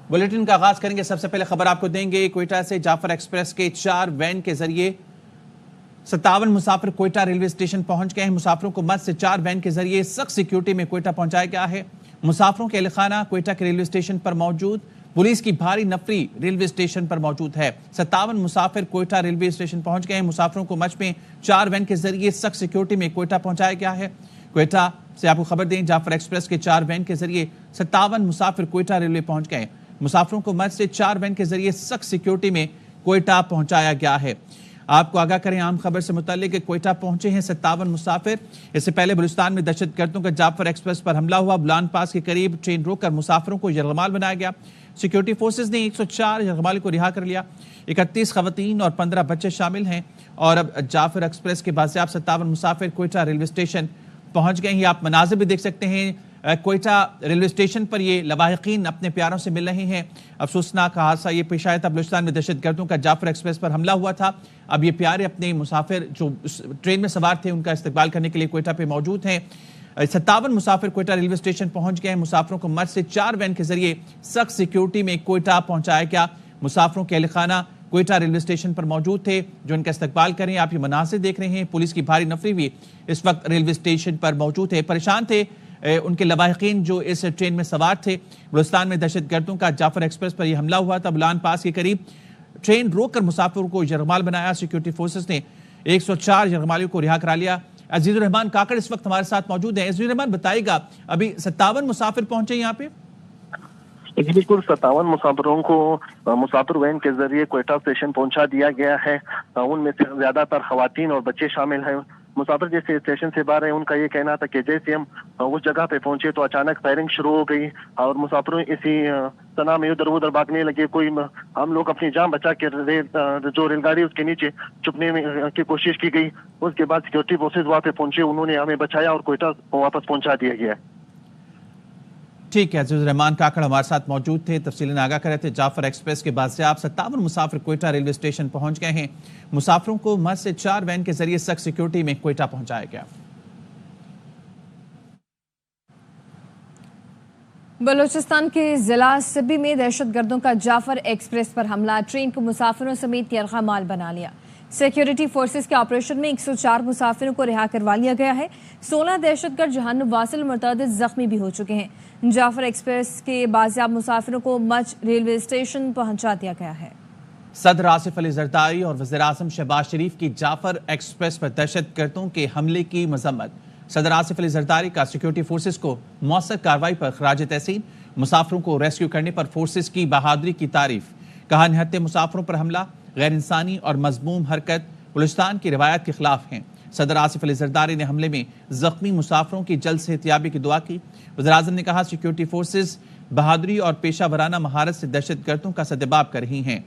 Bulletin का आगाज करेंगे। सबसे पहले खबर आपको देंगे कोयटा से। जाफर एक्सप्रेस के 4 वैन के जरिए 57 मुसाफिर कोयटा रेलवे स्टेशन पहुंच गए हैं। मुसाफिरों को मद से 4 वैन के जरिए सख्त सिक्योरिटी में कोयटा पहुंचाया गया है। मुसाफिरों के अहलखाना कोयटा के रेलवे स्टेशन पर मौजूद। पुलिस की भारी नफरी रेलवे स्टेशन पर मौजूद है। 57 मुसाफिर कोयटा रेलवे स्टेशन पहुंच गए हैं। मुसाफिरों को मच में 4 वैन के जरिए सख्त सिक्योरिटी में कोयटा पहुंचाया गया है। कोयटा से आपको खबर दें, जाफर एक्सप्रेस के 4 वैन के जरिए 57 मुसाफिर कोयटा रेलवे पहुंच गए। मुसाफिरों को मद से 4 वैन के जरिए सख्त सिक्योरिटी में कोयटा पहुंचाया गया है। आपको आगाह करें, आम खबर से मुताल्लिक कोयटा पहुंचे हैं 57 मुसाफिर। इससे पहले बलूचिस्तान में दहशतगर्दों का जाफर एक्सप्रेस पर हमला हुआ। बुलान पास के करीब ट्रेन रोककर मुसाफिरों को यरगमाल बनाया गया। सिक्योरिटी फोर्सेज ने 104 यरगमाल को रिहा कर लिया। 31 खवातीन और 15 बच्चे शामिल हैं। और अब जाफर एक्सप्रेस के बाज़ियाब 57 मुसाफिर कोयटा रेलवे स्टेशन पहुंच गए हैं। आप मनाज़िर भी देख सकते हैं। कोयटा रेलवे स्टेशन पर ये लवाहिकीन अपने प्यारों से मिल रहे हैं। अफसोसनाक हादसा ये पेश आया था, बलूचिस्तान में दहशतगर्दों का जाफर एक्सप्रेस पर हमला हुआ था। अब ये प्यारे अपने मुसाफिर जो ट्रेन में सवार थे उनका इस्तकबाल करने के लिए कोयटा पे मौजूद हैं। 57 मुसाफिर कोयटा रेलवे स्टेशन पहुंच गए हैं। मुसाफिरों को मद से 4 वैन के जरिए सख्त सिक्योरिटी में कोयटा पहुंचाया गया। मुसाफिरों के अहलखाना कोयटा रेलवे स्टेशन पर मौजूद थे जो उनका इस्तकबाल करें। आप ये मनासिर देख रहे हैं। पुलिस की भारी नफरी भी इस वक्त रेलवे स्टेशन पर मौजूद है। परेशान थे उनके लवाहिकीन जो इस ट्रेन में सवार थे। बलूचिस्तान में दहशतगर्दों का जाफर एक्सप्रेस पर यह हमला हुआ था। बुलान पास के करीब ट्रेन रोककर मुसाफिरों को यरगमाल बनाया। सिक्योरिटी फोर्सेस ने 104 यरगमालियों को रिहा करा लिया। अजीजुर रहमान काकड़ इस वक्त हमारे साथ मौजूद है। अजीजुर रहमान, बताइएगा, अभी 57 मुसाफिर पहुंचे यहाँ पे? बिल्कुल 57 मुसाफिरों को मुसाफिर वैन के जरिए कोयटा स्टेशन पहुंचा दिया गया है। उनमें से ज्यादातर खवातीन और बच्चे शामिल हैं। मुसाफिर जैसे स्टेशन से बाहर है, उनका ये कहना था कि जैसे हम उस जगह पे पहुंचे तो अचानक फायरिंग शुरू हो गई और मुसाफिरों इसी तना में उधर उधर भागने लगे। हम लोग अपनी जान बचा के जो रेलगाड़ी उसके नीचे छुपने की कोशिश की गई। उसके बाद सिक्योरिटी फोर्सेज वहां पे पहुंचे, उन्होंने हमें बचाया और कोयटा वापस पहुंचा दिया गया। ठीक है, अजीजुर रहमान काकड़ हमारे साथ मौजूद थे, तफसीलन आगाह कर रहे थे। जाफर एक्सप्रेस के बाद से आप 57 मुसाफिर कोयटा रेलवे स्टेशन पहुंच गए हैं। मुसाफिरों को मद से 4 वैन के जरिए सख्त सिक्योरिटी में कोयटा पहुंचाया गया। बलूचिस्तान के जिला सिब्बी में दहशतगर्दों का जाफर एक्सप्रेस पर हमला। ट्रेन को मुसाफिरों समेत यरगमाल बना लिया। सिक्योरिटी फोर्सेस के ऑपरेशन में 104 मुसाफिरों को रिहा करवा लिया गया है। 16 दहशतगर्द जहान्नुम वासिल मुर्तद जख्मी भी हो चुके हैं। जाफर एक्सप्रेस के बाजियाब मुसाफिरों को मच रेलवे स्टेशन पहुंचा दिया गया है। सदर आसिफ अली जरदारी और वज़ीर आज़म शहबाज शरीफ की जाफर एक्सप्रेस पर दहशतगर्दों के हमले की मजम्मत। सदर आसिफ अली जरदारी का सिक्योरिटी फोर्सेस को मौसर कार्रवाई पर खराज तहसीन। मुसाफिरों को रेस्क्यू करने पर फोर्सेस की बहादुरी की तारीफ। कहा, निहत्ते मुसाफिरों पर हमला गैर इंसानी और मजमूम हरकत बलूचिस्तान की रिवायत के खिलाफ हैं। सदर आसिफ अली जरदारी ने हमले में जख्मी मुसाफिरों की जल्द सेहतियाबी की दुआ की। वज़ीर आज़म ने कहा, सिक्योरिटी फोर्सेस बहादुरी और पेशा वराना महारत से दहशतगर्दों का सदेबाब कर रही हैं।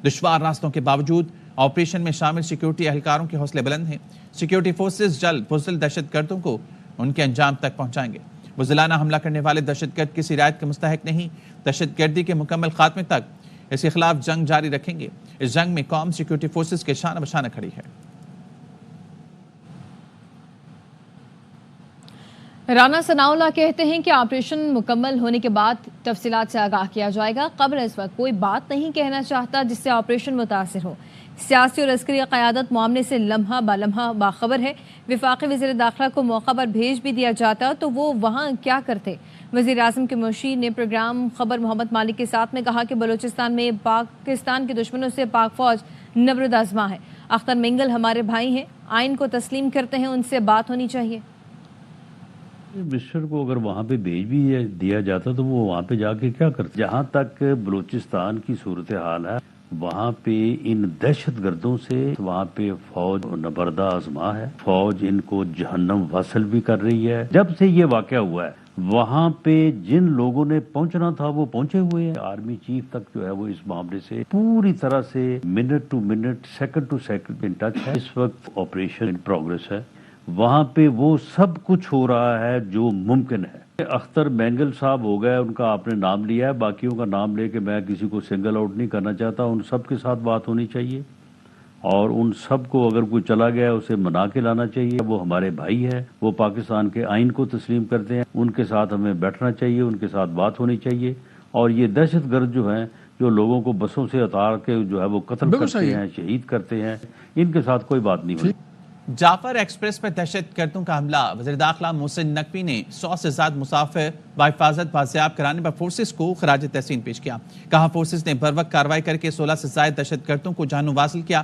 दुश्वार रास्तों के बावजूद ऑपरेशन में शामिल सिक्योरिटी एहलकारों के हौसले बुलंद हैं। सिक्योरिटी फोर्सेस जल्द बुज़दिल दहशतगर्दों को उनके अंजाम तक पहुंचाएंगे। बुज़दिलाना हमला करने वाले दहशतगर्द किसी रियायत के मुस्तहिक नहीं। दहशतगर्दी के मुकम्मल खात्मे तक इसके खिलाफ जंग जारी रखेंगे। इस जंग में कौम सिक्योरिटी फोर्सेस के शान बशान खड़ी है। राना सनाउल्लाह कहते हैं कि ऑपरेशन मुकम्मल होने के बाद तफसीलात से आगाह किया जाएगा। कब्ल इस वक्त कोई बात नहीं कहना चाहता जिससे ऑपरेशन मुतासिर हो। सियासी और अस्करी क़यादत मामले से लम्हा बालम्हा बाखबर है। वफाकी वज़ीर दाखिला को मौका पर भेज भी दिया जाता तो वो वहाँ क्या करते। वज़ीर आज़म के मुशीर ने प्रोग्राम खबर मोहम्मद मालिक के साथ में कहा कि बलूचिस्तान में पाकिस्तान के दुश्मनों से पाक फौज नबरद आज़मा है। अख्तर मिंगल हमारे भाई हैं, आइन को तस्लीम करते हैं, उनसे बात होनी चाहिए। मिनिस्टर को अगर वहाँ पे भेज भी दिया जाता तो वो वहाँ पे जाके क्या करते। जहाँ तक बलूचिस्तान की सूरत हाल है, वहाँ पे इन दहशतगर्दों से वहाँ पे फौज नबरदा आजमा है। फौज इनको जहन्नम वासल भी कर रही है। जब से ये वाक़या हुआ है, वहाँ पे जिन लोगों ने पहुंचना था वो पहुंचे हुए हैं। आर्मी चीफ तक जो है वो इस मामले से पूरी तरह से minute to minute, second to second in touch है। इस वक्त ऑपरेशन इन प्रोग्रेस है। वहाँ पे वो सब कुछ हो रहा है जो मुमकिन है। अख्तर मैंगल साहब हो गए, उनका आपने नाम लिया है, बाकियों का नाम लेके मैं किसी को सिंगल आउट नहीं करना चाहता। उन सब के साथ बात होनी चाहिए और उन सब को अगर कोई चला गया उसे मना के लाना चाहिए। वो हमारे भाई है, वो पाकिस्तान के आइन को तस्लीम करते हैं, उनके साथ हमें बैठना चाहिए, उनके साथ बात होनी चाहिए اور یہ دہشت گرد جو ہیں جو لوگوں کو بسوں سے اتار کے جو ہے وہ قتل کرتے ہیں، شہید کرتے ہیں، ان کے ساتھ کوئی بات نہیں ہوئی۔ جعفر ایکسپریس پر دہشت گردوں کا حملہ، وزیر داخلہ محسن نقوی نے 100 سے زائد مسافر بحفاظت بازیاب کرانے پر فورسز کو خراج تحسین پیش کیا۔ کہا فورسز نے بروقت کارروائی کر کے 16 سے زائد دہشت گردوں کو جانوں واصل کیا۔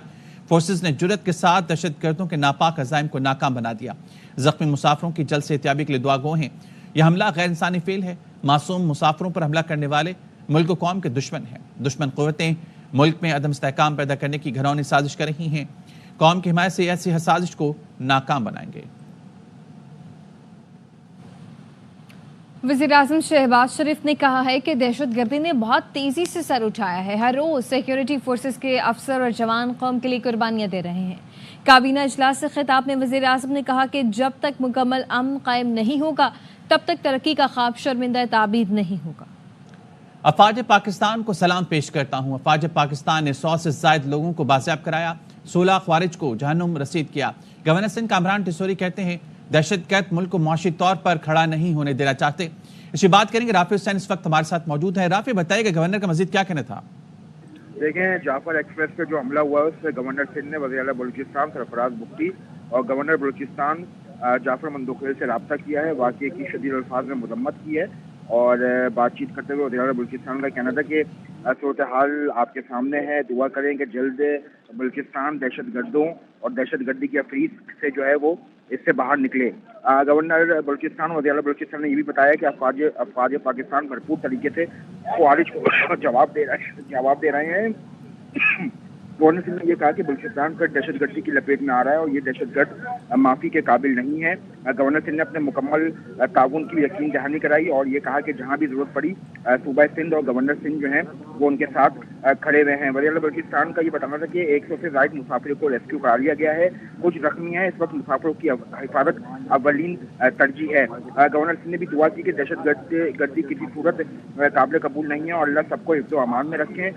فورسز نے جرت کے ساتھ دہشت گردوں کے ناپاک عزائم کو ناکام بنا دیا۔ زخمی مسافروں کی جلد صحتیابی کے لیے دعا گو ہیں۔ یہ حملہ غیر انسانی فعل ہے۔ معصوم مسافروں پر حملہ کرنے والے ملک و قوم کے دشمن ہیں۔ دشمن قوتیں ملک میں عدم استحکام پیدا کرنے کی گھرونی سازش کر رہی ہیں۔ قوم کی حمایت سے ایسی سازش کو ناکام بنائیں گے۔ وزیر اعظم شہباز شریف نے کہا ہے کہ دہشت گردی نے بہت تیزی سے سر اٹھایا ہے۔ ہر روز سیکیورٹی فورسز کے افسر اور جوان قوم کے لیے قربانیاں دے رہے ہیں۔ کابینہ اجلاس سے خطاب میں وزیر اعظم نے کہا کہ جب تک مکمل امن قائم نہیں ہوگا تب تک ترقی کا خواب شرمندہ تعبیر نہیں ہوگا۔ افواج پاکستان کو سلام پیش کرتا ہوں۔ افواج پاکستان نے 100 سے زائد لوگوں کو بازیاب کرایا، 16 خوارج کو جہنم رسید کیا۔ گورنر سندھ کامران ٹسوری کہتے ہیں دہشت گرد ملک کو معاشی طور پر کھڑا نہیں ہونے دینا چاہتے۔ اسی بات کریں گے، رافع حسین اس وقت ہمارے ساتھ موجود ہیں۔ رافع بتائیے کہ گورنر کا مزید کیا کہنا تھا؟ دیکھیں، جعفر ایکسپریس پہ جو حملہ ہوا ہے اس سے گورنر سندھ نے وزیر اعلیٰ بلوچستان سرفراز بگٹی اور گورنر بلوچستان جعفر مندوخیل سے رابطہ کیا ہے، واقعے کی شدید الفاظ میں مذمت کی ہے اور بات چیت کرتے ہوئے وزیر اعلیٰ بلوچستان کا کہنا تھا کہ صورتحال آپ کے سامنے ہے، دعا کریں کہ جلد بلوچستان دہشت گردوں اور دہشت گردی کی افریج سے جو ہے وہ اس سے باہر نکلے۔ گورنر بلوچستان وزیر اعلیٰ بلوچستان نے یہ بھی بتایا کہ افواج پاکستان بھرپور طریقے سے خوارج کو جواب دے رہے ہیں۔ گورنر سندھ نے یہ کہا کہ بلوچستان کا دہشت گردی کی لپیٹ میں آ رہا ہے اور یہ دہشت گرد معافی کے قابل نہیں ہے۔ گورنر سندھ نے اپنے مکمل تعاون کی یقین دہانی کرائی اور یہ کہا کہ جہاں بھی ضرورت پڑی صوبہ سندھ اور گورنر سندھ جو ہیں وہ ان کے ساتھ کھڑے ہوئے ہیں۔ وزیر اعلیٰ بلوچستان کا یہ بتانا تھا کہ 100 سے زائد مسافروں کو ریسکیو کرا لیا گیا ہے، کچھ زخمی ہیں۔ اس وقت مسافروں کی حفاظت اولین ترجیح ہے۔ گورنر سندھ نے بھی دعا کی کہ دہشت گردی کسی صورت قابل قبول نہیں ہے اور اللہ سب کو حفظ و امان میں رکھیں۔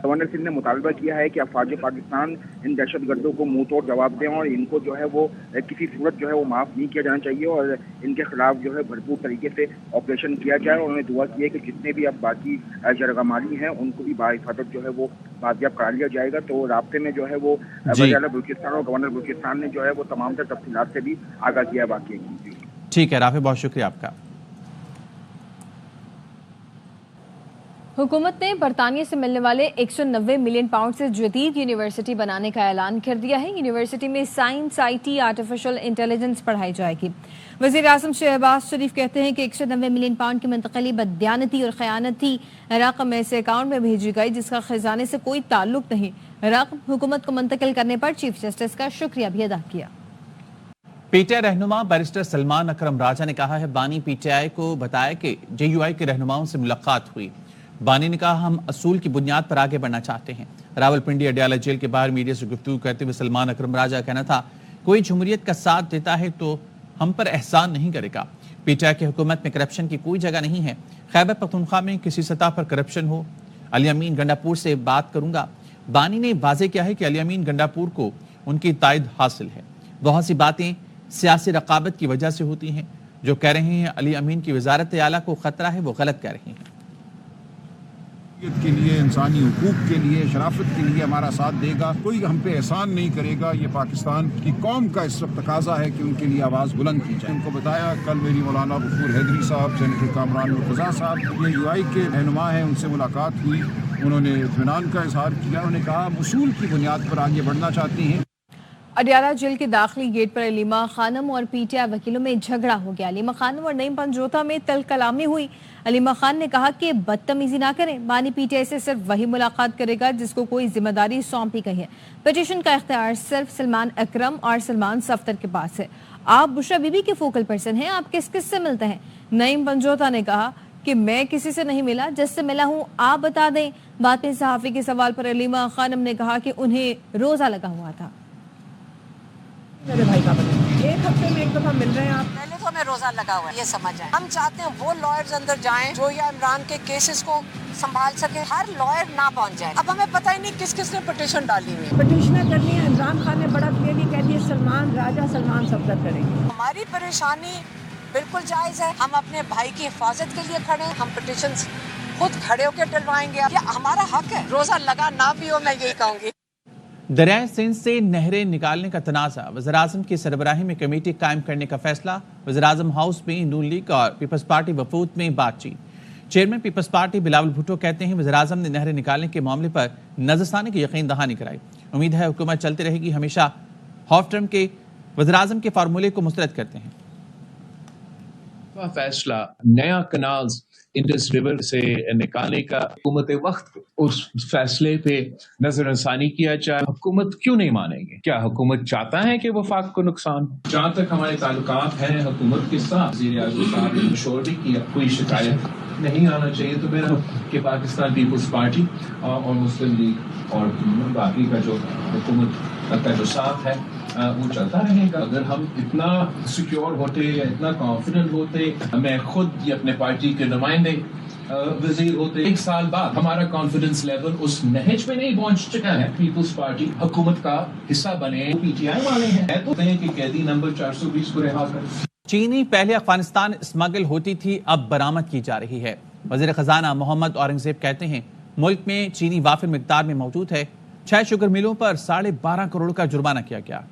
گورنر سندھ نے مطالبہ کیا ہے کہ افواج پاکستان ان دہشت گردوں کو منہ توڑ جواب دیں اور ان کو جو ہے وہ کسی صورت جو ہے وہ معاف نہیں کیا جانا چاہیے اور ان کے خلاف جو ہے بھرپور طریقے سے آپریشن کیا جائے۔ اور انہوں نے دعا کی ہے کہ جتنے بھی اب باقی جرگمالی ہیں ان کو بھی باحفاظت جو ہے وہ بازیاب کرا لیا جائے گا۔ تو رابطے میں جو ہے وہ وزیر اعلیٰ بلوچستان اور گورنر بلوچستان نے جو ہے وہ تمام تر تفصیلات سے بھی آگاہ کیا واقعے کی۔ ٹھیک ہے رافع، بہت شکریہ آپ کا۔ حکومت نے برطانیہ سے ملنے والے 190 ملین پاؤنڈ سے جدید یونیورسٹی بنانے کا اعلان کر دیا ہے۔ یونیورسٹی میں science, I T, artificial intelligence پڑھائی جائے گی۔ وزیر اعظم شہباز شریف کہتے ہیں کہ 190 ملین پاؤنڈ کی منتقلی بددیانتی اور خیانتی رقم ایسے اکاؤنٹ میں بھیجی گئی جس کا خزانے سے کوئی تعلق نہیں۔ رقم حکومت کو منتقل کرنے پر چیف جسٹس کا شکریہ بھی ادا کیا۔ پی ٹی آئی رہنما بیرسٹر سلمان اکرم راجہ نے کہا ہے بانی پی ٹی آئی کو بتایا کہ جے یو آئی کے رہنماؤں سے ملاقات ہوئی۔ بانی نے کہا ہم اصول کی بنیاد پر آگے بڑھنا چاہتے ہیں۔ راول پنڈی اڈیالہ جیل کے باہر میڈیا سے گفتگو کرتے ہوئے سلمان اکرم راجہ کا کہنا تھا کوئی جمہوریت کا ساتھ دیتا ہے تو ہم پر احسان نہیں کرے گا۔ پی ٹی آئی کی حکومت میں کرپشن کی کوئی جگہ نہیں ہے۔ خیبر پختونخوا میں کسی سطح پر کرپشن ہو علی امین گنڈاپور سے بات کروں گا۔ بانی نے واضح کیا ہے کہ علی امین گنڈاپور کو ان کی تائید حاصل ہے۔ بہت سی باتیں سیاسی رقابت کی وجہ سے ہوتی ہیں۔ جو کہہ رہے ہیں علی امین کی وزارت اعلیٰ کو خطرہ ہے وہ غلط کہہ رہے ہیں۔ کے لیے انسانی حقوق کے لیے شرافت کے لیے ہمارا ساتھ دے گا، کوئی ہم پہ احسان نہیں کرے گا۔ یہ پاکستان کی قوم کا اس وقت تقاضا ہے کہ ان کے لیے آواز بلند کی جائے۔ ان کو بتایا کل میری مولانا غفور حیدری صاحب، سینیٹر کامران مرتضیٰ صاحب یہ یو آئی کے رہنما ہیں، ان سے ملاقات ہوئی، انہوں نے اطمینان کا اظہار کیا۔ انہوں نے کہا ہم اصول کی بنیاد پر آگے بڑھنا چاہتی ہیں۔ اڈیالہ جیل کے داخلی گیٹ پر علیمہ خانم اور پی ٹی آئی وکیلوں میں جھگڑا ہو گیا۔ علیمہ خانم اور نعیم پنجوتا میں تل کلامی ہوئی۔ علیمہ خان نے کہا کہ بدتمیزی نہ کریں، بانی پی ٹی آئی سے صرف وہی ملاقات کرے گا جس کو کوئی ذمہ داری سونپی گئی ہے۔ پٹیشن کا اختیار صرف سلمان اکرم اور سلمان صفدر کے پاس ہے۔ آپ بشرا بی بی کے فوکل پرسن ہیں، آپ کس کس سے ملتے ہیں؟ نعیم پنجوتا نے کہا کہ میں کسی سے نہیں ملا، جس سے ملا ہوں آپ بتا دیں۔ بعد میں صحافی کے سوال پر علیمہ خانم نے کہا کہ انہیں روزہ لگا ہوا تھا۔ میرے بھائی کا بتا ایک ہفتے میں ایک دفعہ مل رہے ہیں آپ؟ پہلے تو ہمیں روزہ لگا ہوا ہے، یہ سمجھ آئے۔ ہم چاہتے ہیں وہ لائرز اندر جائیں جو یا عمران کے کیسز کو سنبھال سکے، ہر لائر نہ پہنچ جائے۔ اب ہمیں پتہ ہی نہیں کس کس نے پٹیشن ڈالی ہوئی ہے۔ پٹیشنیں کرنی ہے، عمران خان نے بڑا کلیئرلی کہہ دیا سلمان راجہ سلمان صفدر کریں گے۔ ہماری پریشانی بالکل جائز ہے، ہم اپنے بھائی کی حفاظت کے لیے کھڑے ہیں، ہم پٹیشنز खुद खड़े होकर डलवाएंगे। ये हमारा हक है, रोजा लगा ना भी हो, मैं यही कहूंगी। दरियाए सिंध से नहरें निकालने का तनाज़ा, वज़ीर-ए-आज़म की सरबराही में कमेटी कायम करने का फैसला। वज़ीर-ए-आज़म हाउस में नून लीग और पीपल्स पार्टी वफूद में बातचीत। चेयरमैन पीपल्स पार्टी बिलावल भुट्टो कहते हैं वज़ीर-ए-आज़म ने नहरें निकालने के मामले पर नज़रसानी की यकीन दहानी कराई। उम्मीद है हुकूमत चलती रहेगी, हमेशा हाफ टर्म के वज़ीर-ए-आज़म के फार्मूले को मुस्तरद करते हैं। फैसला नया कनाल्स इंडस रिवर से निकालने का हुकूमत वक्त उस फैसले पे नजरसानी किया जाए। हुकूमत क्यों नहीं मानेगी? क्या हुकूमत चाहता है कि वफाक को नुकसान? जहाँ तक हमारे ताल्लुकात हैं हुकूमत के साथ, वज़ीर-ए-आज़म साहब ने मशवरा भी किया, कोई शिकायत नहीं आना चाहिए। तो मेरा कि पाकिस्तान पीपल्स पार्टी और मुस्लिम लीग और बाकी का जो हुकूमत का जो साथ है वो चलता रहेगा। अगर हम इतना सिक्योर होते या इतना कॉन्फिडेंट होते, मैं खुद ये अपने पार्टी के नुमाइंदे वजीर होते, 1 साल बाद हमारा कॉन्फिडेंस लेवल उस नहज पे नहीं पहुंच चुका है। पीपल्स पार्टी हुकूमत का हिस्सा बने, पीटीआई वाले हैं तो कि कैदी नंबर 420 को रिहा करें। चीनी पहले अफगानिस्तान स्मगल होती थी, अब बरामद की जा रही है। वज़ीर खजाना मोहम्मद औरंगजेब कहते हैं मुल्क में चीनी वाफिर मिकदार में मौजूद है। 6 शुगर मिलों पर 12.5 करोड़ का जुर्माना किया गया।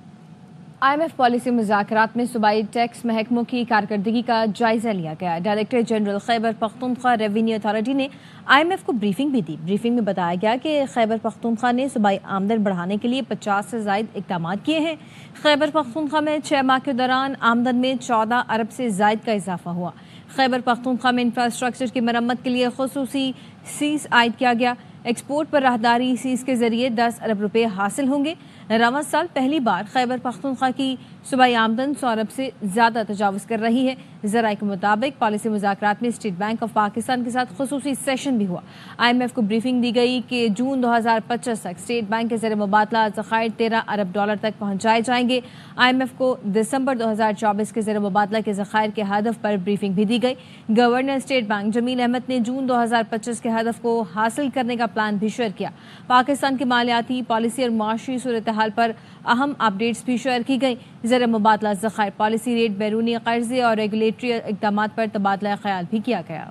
IMF पॉलिसी मुज़ाकरात में सूबाई टैक्स महकमों की कारकर्दगी का जायजा लिया गया। Director general Khyber Pakhtunkhwa revenue authority ने IMF को ब्रीफिंग भी दी। ब्रीफिंग में बताया गया कि खैबर पख्तूनख्वा ने सूबाई आमदन बढ़ाने के लिए 50 से ज़ायद इक़दाम किए हैं। खैबर पख्तूनख्वा में 6 माह के दौरान आमदन में 14 अरब से ज़ायद का इजाफा हुआ। खैबर पख्तूनख्वा में इंफ्रास्ट्रक्चर की मरम्मत के लिए खुसूसी सीस आयद किया गया। एक्सपोर्ट पर राहदारी सीस के जरिए 10 अरब रुपए हासिल होंगे। रवां साल पहली बार खैबर पख्तूनख्वा की सूबाई आमदन 100 अरब से ज़्यादा तजावुज़ कर रही है। ज़राए के मुताबिक पॉलिसी मुज़ाकरात में स्टेट बैंक ऑफ पाकिस्तान के साथ खुसूसी सेशन भी हुआ। IMF को ब्रीफिंग दी गई कि जून 2025 तक स्टेट बैंक के ज़रिए मुबादला ज़खायर 13 अरब डॉलर तक पहुँचाए जाएंगे। IMF को दिसंबर 2024 के ज़रिए मुबादला के ज़खायर के हदफ पर ब्रीफिंग भी दी गई। Governor State Bank Jameel Ahmad ने जून 2025 के हदफ को हासिल करने का प्लान भी शेयर किया। पाकिस्तान की मालियाती पॉलिसी और माशी सूरत हाल पर अहम अपडेट्स भी शेयर की गई। ज़र मुबादला ज़खायर पॉलिसी रेट, बैरूनी कर्जे और रेगुलेटरी इक़दाम पर तबादला ख्याल भी किया गया।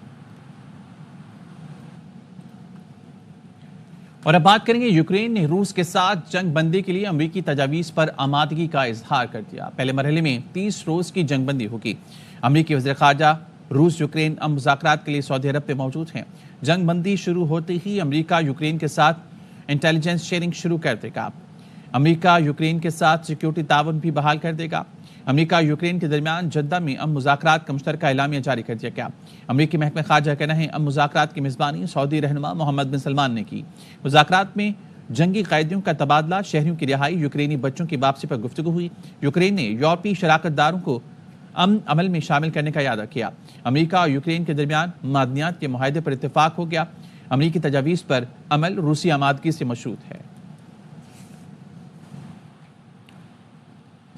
और अब बात करेंगे, यूक्रेन ने रूस के साथ जंग बंदी के लिए अमरीकी तजावीज़ पर आमादगी का इजहार कर दिया। पहले मरहले में 30 रोज़ की जंग बंदी होगी। अमरीकी वज़ीर ख़ारजा रूस यूक्रेन अब मुज़ाकरात के लिए सऊदी अरब पे मौजूद हैं। जंग बंदी शुरू होते ही अमरीका यूक्रेन के साथ इंटेलिजेंस शेयरिंग शुरू कर देगा। अमरीका यूक्रेन के साथ सिक्योरिटी ताउन भी बहाल कर देगा। अमरीका यूक्रेन के दरमियान जद्दा में अब मुज़ाकरात का मुश्तरका एलामिया जारी कर दिया गया। अमरीकी महकमा खारजा कहना है अब मुज़ाकरात की मेज़बानी सऊदी रहनुमा मोहम्मद बिन सलमान ने की। मुज़ाकरात में जंगी कैदियों का तबादला, शहरियों की रिहाई, यूक्रेनी बच्चों की वापसी पर गुफ्तगू हुई। यूक्रेन ने यूरोपीय शराकतदारों को अमल में शामिल करने का इरादा किया। अमरीका और यूक्रेन के दरमियान मादनियात के मुआहदे पर इत्तेफाक हो गया। अमरीकी तजावीज़ पर अमल रूसी आमादगी से मशरूत है।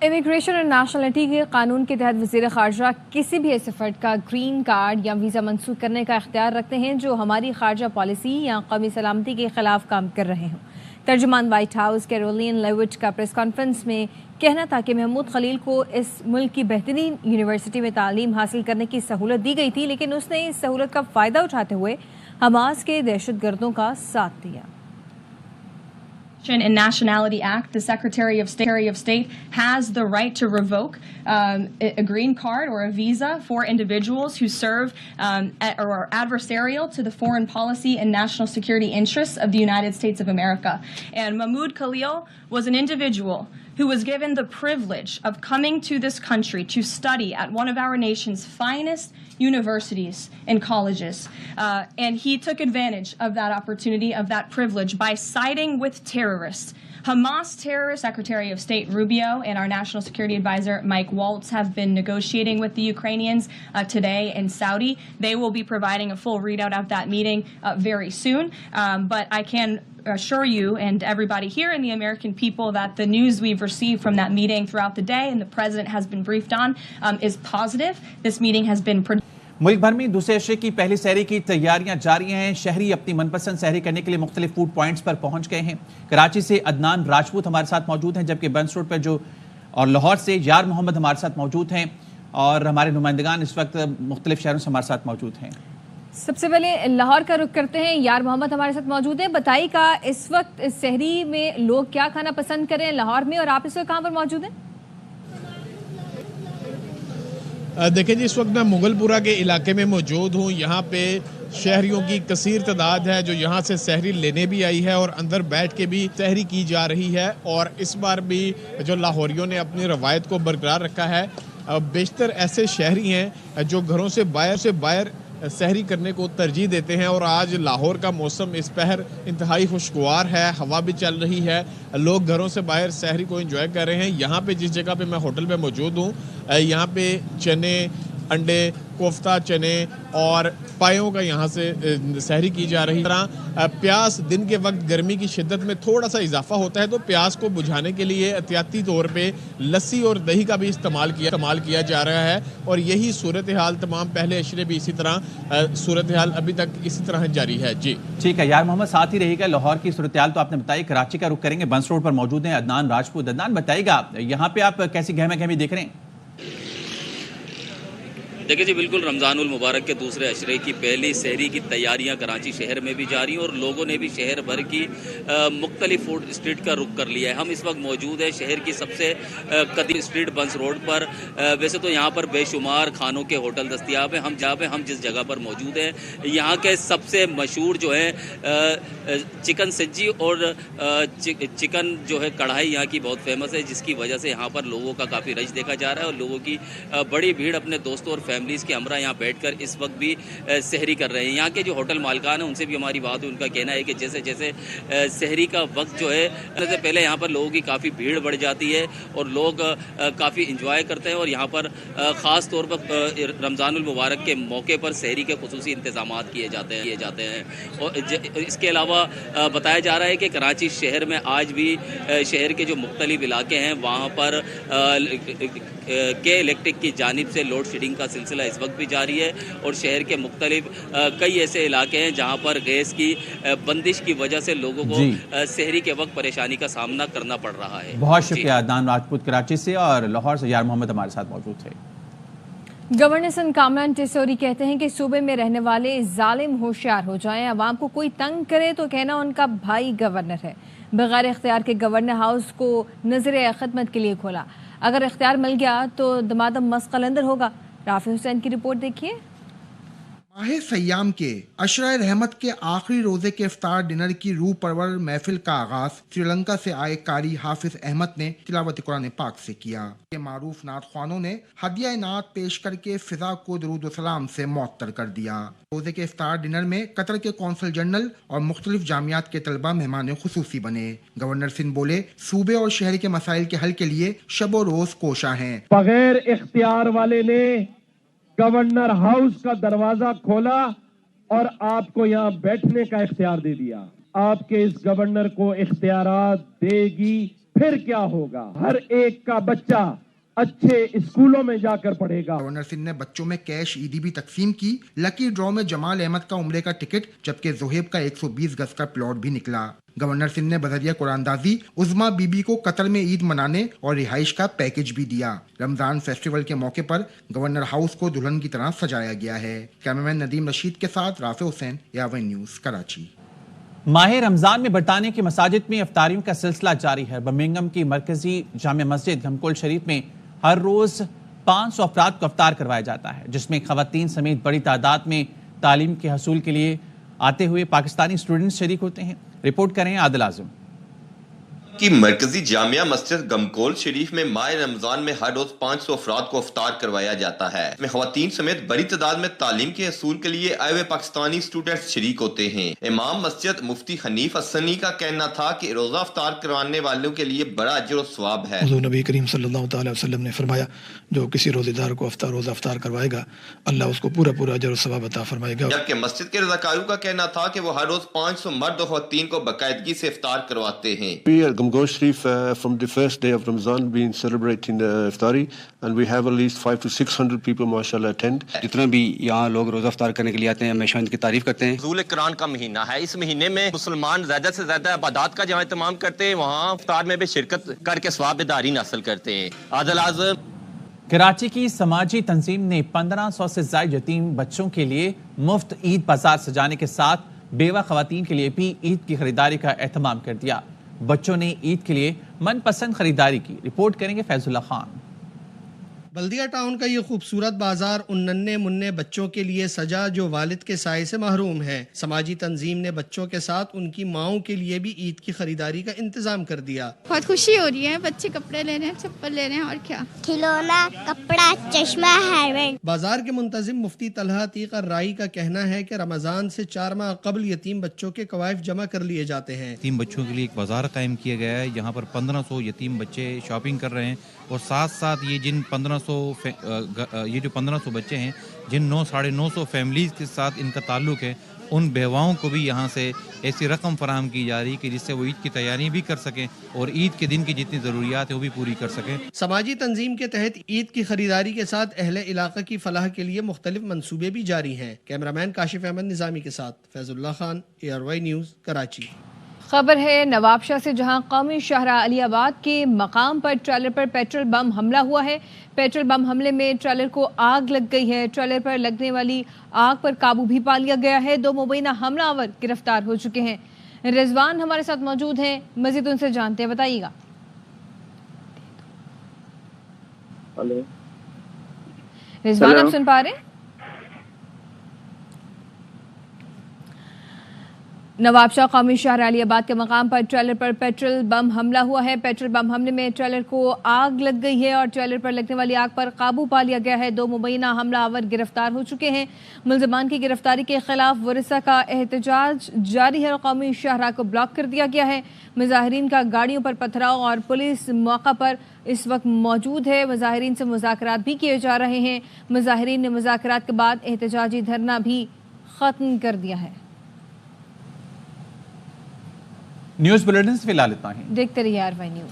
इमिग्रेशन और नेशनलिटी के कानून के तहत वज़ीर ख़ारजा किसी भी ऐसे फ़र्द का ग्रीन कार्ड या वीज़ा मनसूख करने का इख्तियार रखते हैं जो हमारी ख़ारजा पॉलिसी या कौमी सलामती के ख़िलाफ़ काम कर रहे हों। तर्जुमान वाइट हाउस कैरोलिन लेविट का प्रेस कॉन्फ्रेंस में कहना था कि महमूद खलील को इस मुल्क की बेहतरीन यूनिवर्सिटी में तालीम हासिल करने की सहूलत दी गई थी, लेकिन उसने इस सहूलत का फ़ायदा उठाते हुए हमास के दहशतगर्दों का साथ दिया। In Nationality Act, the Secretary of State has the right to revoke a green card or a visa for individuals who serve or are adversarial to the foreign policy and national security interests of the United States of America. And Mahmoud Khalil was an individual who was given the privilege of coming to this country to study at one of our nation's finest universities and colleges. And he took advantage of that opportunity, of that privilege, by siding with terrorists. Hamas terrorist Secretary of State Rubio and our National Security Advisor Mike Waltz have been negotiating with the Ukrainians today in Saudi. They will be providing a full readout of that meeting very soon. But I can assure you and everybody here and the American people that the news we've received from that meeting throughout the day and the President has been briefed on is positive. This meeting has been मुल्क भर में दूसरे अशरे की पहली सहरी की तैयारियां जारी हैं। शहरी अपनी मनपसंद सहरी करने के लिए मुख्तलिफ फूड पॉइंट्स पर पहुंच गए हैं। कराची से अदनान राजपूत हमारे साथ मौजूद हैं, जबकि बंस रोड पर और लाहौर से यार मोहम्मद हमारे साथ मौजूद हैं और हमारे नुमाइंदगान इस वक्त मुख्तलिफ शहरों से हमारे साथ मौजूद हैं। سب سے پہلے لاہور کا رخ کرتے ہیں. یار محمد ہمارے ساتھ موجود ہیں. بتائیے کا اس وقت سحری میں لوگ کیا کھانا پسند کریں لاہور میں, اور آپ اس وقت کہاں پر موجود ہیں؟ دیکھیں جی, اس وقت میں مغل پورہ کے علاقے میں موجود ہوں. یہاں پہ شہریوں کی کثیر تعداد ہے جو یہاں سے سحری لینے بھی آئی ہے اور اندر بیٹھ کے بھی سحری کی جا رہی ہے. اور اس بار بھی جو لاہوریوں نے اپنی روایت کو برقرار رکھا ہے. بیشتر ایسے شہری ہیں جو گھروں سے باہر سحری کرنے کو ترجیح دیتے ہیں, اور آج لاہور کا موسم اس پہر انتہائی خوشگوار ہے, ہوا بھی چل رہی ہے, لوگ گھروں سے باہر سحری کو انجوائے کر رہے ہیں. یہاں پہ جس جگہ پہ میں ہوٹل پہ موجود ہوں, یہاں پہ چنے, انڈے, کوفتہ چنے اور پایوں کا یہاں سے سحری کی جا رہی ہے. پیاس دن کے وقت گرمی کی شدت میں تھوڑا سا اضافہ ہوتا ہے, تو پیاس کو بجھانے کے لیے احتیاطی طور پہ لسی اور دہی کا بھی استعمال کیا جا رہا ہے. اور یہی صورتحال تمام پہلے عشرے بھی اسی طرح صورتحال ابھی تک اسی طرح جاری ہے. جی ٹھیک ہے یار محمد, ساتھ ہی رہے گا. لاہور کی صورتحال تو آپ نے بتائی. کراچی کا رخ کریں گے. بنس روڈ پر موجود ہیں عدنان راجپوت. عدنان بتائیے گا یہاں پہ آپ کیسی گہمہ گہمی دیکھ رہے ہیں؟ دیکھیں جی, بالکل رمضان المبارک کے دوسرے عشرے کی پہلی سحری کی تیاریاں کراچی شہر میں بھی جاری ہیں, اور لوگوں نے بھی شہر بھر کی مختلف فوڈ اسٹریٹ کا رخ کر لیا ہے. ہم اس وقت موجود ہیں شہر کی سب سے قدیم اسٹریٹ بنس روڈ پر. ویسے تو یہاں پر بے شمار کھانوں کے ہوٹل دستیاب ہیں. ہم جس جگہ پر موجود ہیں یہاں کے سب سے مشہور جو ہے چکن سجی اور چکن جو ہے کڑھائی یہاں کی بہت فیمس ہے, جس کی وجہ سے یہاں پر لوگوں کا کافی رش دیکھا جا رہا ہے, اور لوگوں کی بڑی بھیڑ اپنے دوستوں اور فیملیز کے ہمراہ یہاں بیٹھ کر اس وقت بھی سحری کر رہے ہیں. یہاں کے جو ہوٹل مالکان ہیں ان سے بھی ہماری بات ہے. ان کا کہنا ہے کہ جیسے جیسے سحری کا وقت جو ہے سے پہلے یہاں پر لوگوں کی کافی بھیڑ بڑھ جاتی ہے اور لوگ کافی انجوائے کرتے ہیں, اور یہاں پر خاص طور پر رمضان المبارک کے موقع پر سحری کے خصوصی انتظامات کیے جاتے ہیں. اور اس کے علاوہ بتایا جا رہا ہے کہ کراچی شہر میں آج بھی شہر کے جو مختلف علاقے ہیں وہاں پر کے الیکٹرک کی جانب سے لوڈ شیڈنگ کا سلسلہ اس وقت بھی جاری ہے, اور شہر کے مختلف کئی ایسے علاقے ہیں جہاں پر گیس کی بندش کی وجہ سے لوگوں کو سحری کے وقت پریشانی کا سامنا کرنا پڑ رہا ہے. بہت شکریہ عدنان راجپوت کراچی سے, اور لاہور سے یار محمد ہمارے ساتھ موجود تھے. گورنر سندھ کامران ٹیسوری کہتے ہیں کہ صوبے میں رہنے والے ظالم ہوشیار ہو جائیں. عوام کو کوئی تنگ کرے تو کہنا ان کا بھائی گورنر ہے. بغیر اختیار کے گورنر ہاؤس کو نظر خدمت کے لیے کھولا. اگر اختیار مل گیا تو دمادم مس قلندر ہوگا. رافع حسین کی رپورٹ دیکھیے. ماہ سیام کے عشرہ رحمت کے آخری روزے کے افطار ڈنر کی روح پرور محفل کا آغاز سری لنکا سے آئے قاری حافظ احمد نے تلاوت قرآن پاک سے کیا. یہ معروف نعت خوانوں نے ہدیہ نعت پیش کر کے فضا کو درود و سلام سے معطر کر دیا. روزے کے افطار ڈنر میں قطر کے قونصل جنرل اور مختلف جامعات کے طلبہ مہمان خصوصی بنے. گورنر سندھ بولے, صوبے اور شہر کے مسائل کے حل کے لیے شب و روز کوشاں ہیں. بغیر اختیار والے نے گورنر ہاؤس کا دروازہ کھولا اور آپ کو یہاں بیٹھنے کا اختیار دے دیا. آپ کے اس گورنر کو اختیارات دے گی, پھر کیا ہوگا؟ ہر ایک کا بچہ اچھے اسکولوں میں جا کر پڑھے گا. گورنر سندھ نے بچوں میں کیش عیدی بھی تقسیم کی. لکی ڈرا میں جمال احمد کا عمرے کا ٹکٹ جبکہ زہیب کا 120 گز کا پلاٹ بھی نکلا. گورنر سندھ نے بذریعہ قرآن دازی عظما بی بی کو قطر میں عید منانے اور رہائش کا پیکج بھی دیا. رمضان فیسٹیول کے موقع پر گورنر ہاؤس کو دلہن کی طرح سجایا گیا ہے. کیمرمین ندیم رشید کے ساتھ رافع حسین, یاون نیوز, کراچی. ماہ رمضان میں برطانیہ کی مساجد میں افطاریوں کا سلسلہ جاری ہے. برمنگھم کی مرکزی جامع مسجد گھمکول شریف میں ہر روز 500 افراد کو افطار کروایا جاتا ہے, جس میں خواتین سمیت بڑی تعداد میں تعلیم کے حصول کے لیے آتے ہوئے پاکستانی اسٹوڈنٹس شریک ہوتے ہیں. رپورٹ کریں عادل اعظم. کی مرکزی جامعہ مسجد گھمکول شریف میں ماہ رمضان میں ہر روز 500 افراد کو افطار کروایا جاتا ہے. اس میں خواتین سمیت بڑی تعداد میں تعلیم کے حصول کے لیے آئے ہوئے پاکستانی اسٹوڈنٹس شریک ہوتے ہیں. امام مسجد مفتی حنیف حسنی کا کہنا تھا کہ روزہ افطار کروانے والوں کے لیے بڑا اجر و ثواب ہے. حضور نبی کریم صلی اللہ تعالی وسلم نے فرمایا, جو کسی روزے دار کو روزہ افطار کروائے گا اللہ اس کو پورا اجر و ثواب عطا فرمائے گا. جبکہ مسجد کے رضاکاروں کا کہنا تھا کہ وہ ہر روز 500 مرد و خواتین کو باقاعدگی سے افطار کرواتے ہیں. Ghamkol Sharif from the first day of Ramzan been celebrating the iftari and we have at least 500 to 600 people mashallah attend. جتنے بھی یہاں لوگ روزہ افطار کرنے کے لیے آتے ہیں ہمیشہ ان کی تعریف کرتے ہیں. نزول قرآن کا مہینہ ہے, اس مہینے میں مسلمان زیادہ سے زیادہ عبادات کا جہاں اہتمام کرتے ہیں وہاں افطار میں بھی شرکت کر کے ثواب دارین حاصل کرتے ہیں. عادل اعظم. कराची की समाजी तंजीम ने 1500 से ज्यादा यतीम बच्चों के लिए मुफ्त ईद बाजार सजाने के साथ बेवा खवातीन के लिए भी ईद की खरीदारी का एहतमाम कर दिया। बच्चों ने ईद के लिए मनपसंद खरीदारी की। रिपोर्ट करेंगे फैजुल्ला खान। बल्दिया टाउन का ये खूबसूरत बाजार उन नन्हे मुन्ने बच्चों के लिए सजा जो वालिद के साए से महरूम हैं। समाजी तंजीम ने बच्चों के साथ उनकी माओं के लिए भी ईद की खरीदारी का इंतजाम कर दिया। बहुत खुशी हो रही है, बच्चे कपड़े ले रहे हैं, चप्पल ले रहे हैं और क्या, खिलौना, कपड़ा, चश्मा, हेलमेट। बाजार के मुंतजिम मुफ्ती तलहा अतीक अर्राई का कहना है कि रमजान से 4 माह कबल यतीम बच्चों के कवायफ जमा कर लिए जाते हैं। यतीम बच्चों के लिए एक बाजार कायम किया गया है। यहाँ पर 1500 यतीम बच्चे शॉपिंग कर रहे हैं और साथ साथ ये जिन 1500 बच्चे हैं जिन 900-950 फैमिलीज के साथ इनका ताल्लुक है, उन बेवाओं को भी यहाँ से ऐसी रकम फराहम की जा रही कि जिससे वो ईद की तैयारी भी कर सकें और ईद के दिन की जितनी ज़रूरियात है वो भी पूरी कर सकें। समाजी तंजीम के तहत ईद की खरीदारी के साथ अहले इलाका की फलाह के लिए मुख्तलिफ मंसूबे भी जारी हैं। कैमरामैन काशिफ अहमद निज़ामी के साथ फैजुल्ला खान, ARY न्यूज़, कराची। खबर है नवाबशाह से, जहां कौमी शाहरा अलीआबाद के मकाम पर ट्रेलर पर पेट्रोल बम हमला हुआ है। पेट्रोल बम हमले में ट्रेलर को आग लग गई है। ट्रेलर पर लगने वाली आग पर काबू भी पा लिया गया है। 2 मुबैना हमलावर गिरफ्तार हो चुके हैं। रिजवान हमारे साथ मौजूद हैं, मजीद उनसे जानते हैं, बताइएगा। हेलो रिजवान, आप सुन पा रहे हैं? नवाबशाह कौमी शहर अलीआबाद के मकाम पर ट्रेलर पर पेट्रोल बम हमला हुआ है। पेट्रोल बम हमले में ट्रेलर को आग लग गई है और ट्रेलर पर लगने वाली आग पर काबू पा लिया गया है। 2 मुबैना हमलावर गिरफ्तार हो चुके हैं। मुलजमान की गिरफ्तारी के खिलाफ वरिसा का एहतजाज जारी है और कौमी शाहरा को ब्लॉक कर दिया गया है। मुजाहिरीन का गाड़ियों पर पथराव और पुलिस मौका पर इस वक्त मौजूद है। मुजाहिरीन से मुज़ाकरात भी किए जा रहे हैं। मुजाहिरीन ने मुज़ाकरात के बाद एहतजाजी धरना भी खत्म कर दिया है। न्यूज़ बुलेटिन से फिलहाल इतना ही। देखते रहिए RY न्यूज़।